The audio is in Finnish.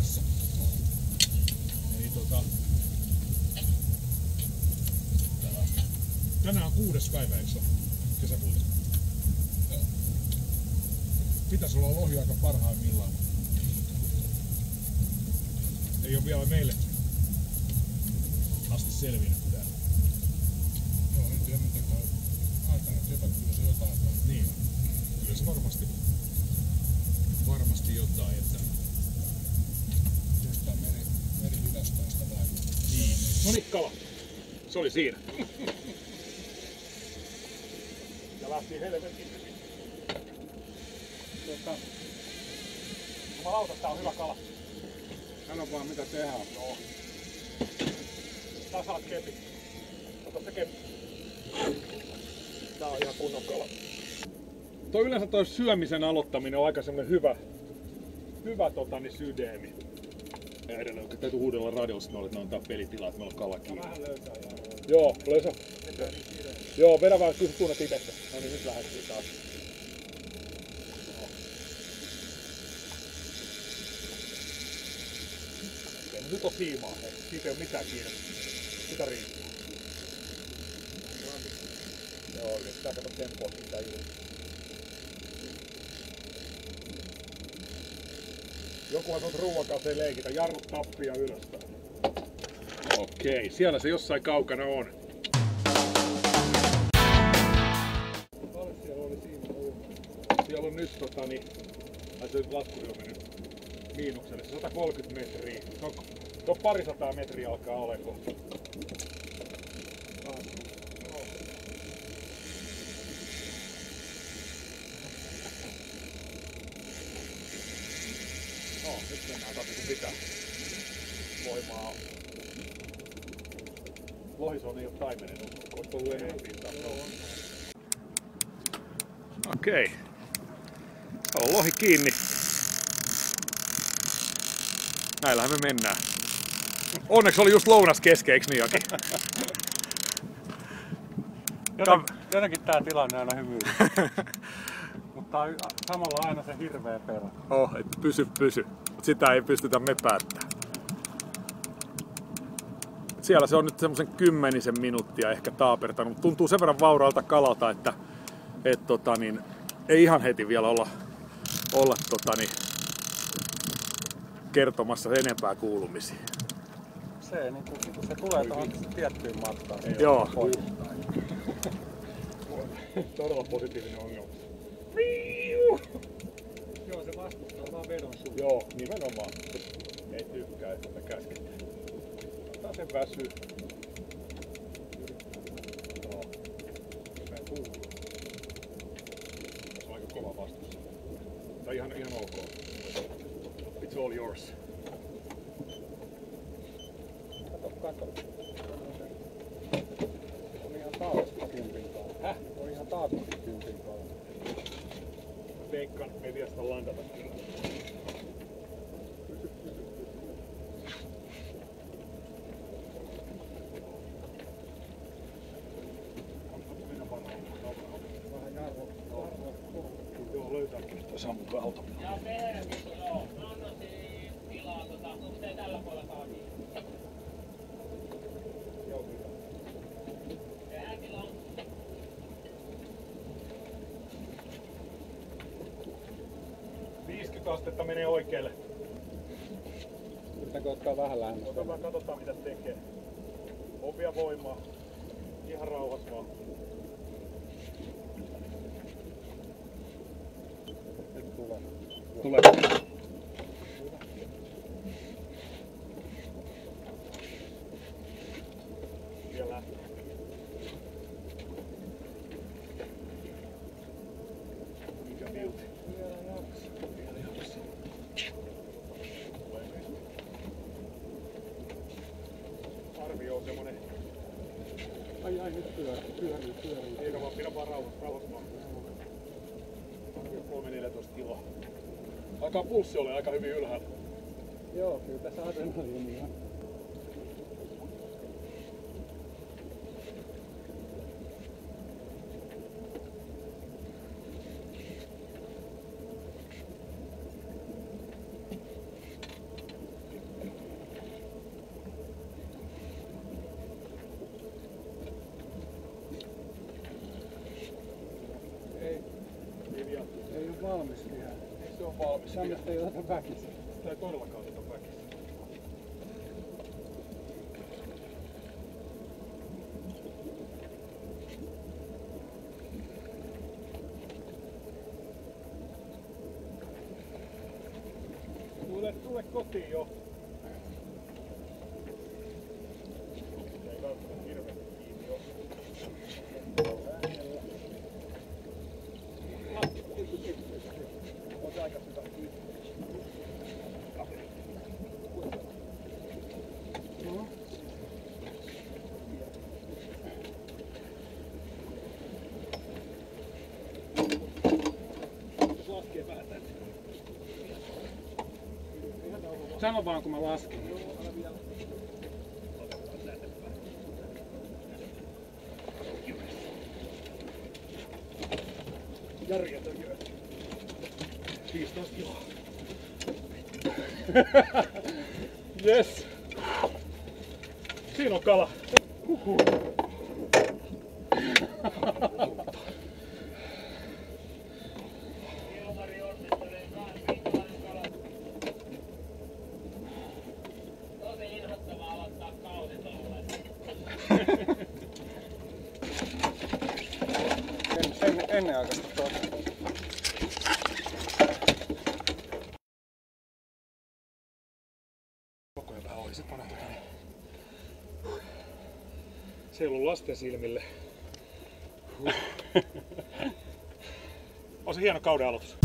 tässä. Eli tänään on 6. päivä, eikö se ole? Kesäkuuta. Pitäisi olla lohi aika parhaimmillaan, mutta ei ole vielä meille asti selvinnyt täällä. No en tiedä miten kai aikana kyllä se jotain on. Niin, kyllä se varmasti jotain, että jostain meri hidastaa sitä vähän. niin. Noniin, kala. Se oli siinä. Ja lähti helvetin hyvin. Jumalauta, tää on hyvä kala. Sano vaan mitä tehdään. Joo. Tää saat kepi. Ota se kepi. Tää on ihan kunnon kala. Yleensä toi syömisen aloittaminen on aika semmonen hyvä sydeemi. Ja edelleen, kun täytyy huudella radiossa, että me antaa pelitilaa, että meillä on kala kiinni. Vähän löytää jää. Joo, löysä. Joo, vedä vaan, kyllä sä tunnet itse. No niin, nyt lähdettiin taas. Nyt on siimaa, hei. Siitä ei oo mitään kiire. Sitä riittää. Joo, yrittää kato tempoa siitä irti. Jokuhan on ruuan kanssa ei leikitä. Jarrut tappia ylöspäin. Okei, siellä se jossain kaukana on. Paljon siellä oli siinä uuma? Siellä on nyt se laskuri on mennyt miinukselle. 130 metriä. No parisataa metriä alkaa olemaan kohta. No, nyt mennään taas kun pitää. Voimaa. Lohison ei oo taimenen ollut, ois ollut enemmän pintaa. Okei. Täällä on lohi kiinni. Näillähän me mennään. Onneksi oli just lounas kesken, eiks niin Aki? Jotenkin tää tilanne aina hymyilee. Mutta samalla aina se hirveä perä. Et pysy. Mut sitä ei pystytä me päättämään. Siellä se on nyt semmosen 10 minuuttia ehkä taapertanut. Tuntuu sen verran vauraalta kalalta, että ei ihan heti vielä olla kertomassa enempää kuulumisia. Se, niin kun se tulee tuohon tiettyyn matkaan. Joo. Todella positiivinen ongelma. Joo, se vastustaa vaan vedon suun. Joo, nimenomaan. Ei tykkää, että sitä käsketään. Ottaa sen väsyy. Joo. Mä en kuulu. Se on aika kova vastus. Tai ihan ok. It's all yours. Kato. On ihan taatusti kympin kaala. Häh? On ihan taatusti kympin kaala. Veikkaan, ei vielä sitä lantata kyllä. Vähän jarru. Joo, löytääkin sitä Samun kalta. Ja perhemmin, joo. Annosi tilaa, onko te tällä puolella kalakin? Joo, kyllä. Tehdäänkin on. Astetta menee oikealle. Yritänkö ottaa vähän lähemmäs? Katsotaan mitä tekee. On vielä voimaa. Ihan rauhas vaan. Nyt tulee. Tulee. Vielä lähtee. Mikä vilti? Vielä jaksa. Arvio on semmonen. Ai nyt pyörii. Eikä vaan pidä vaan rauhassa vaan. Arvio 3-14 kiloa. Alkaa pulssi ole aika hyvin ylhäällä. Joo, kyllä tässä adrenaliinia. valmis. Tämmöstä ei oteta väkisin. Sitä ei todellakaan oteta väkisin. Tule kotiin jo. Ei välttämättä hirveästi kiinni ole. Oot aika hyvä kiinni. Laskee vähän tänne. Sano vaan kun mä lasken. Järjetön jyö. 15 kiloa. Yes. Siinä on kala. Ilmari onnittelee kans, minkälainen kala. Tosi inhottavaa aloittaa kausi tolleen. Ennenaikaista tuota. Koko ajan vähän olisi panehtunut. Se ei ollut lasten silmille. On se hieno kauden aloitus.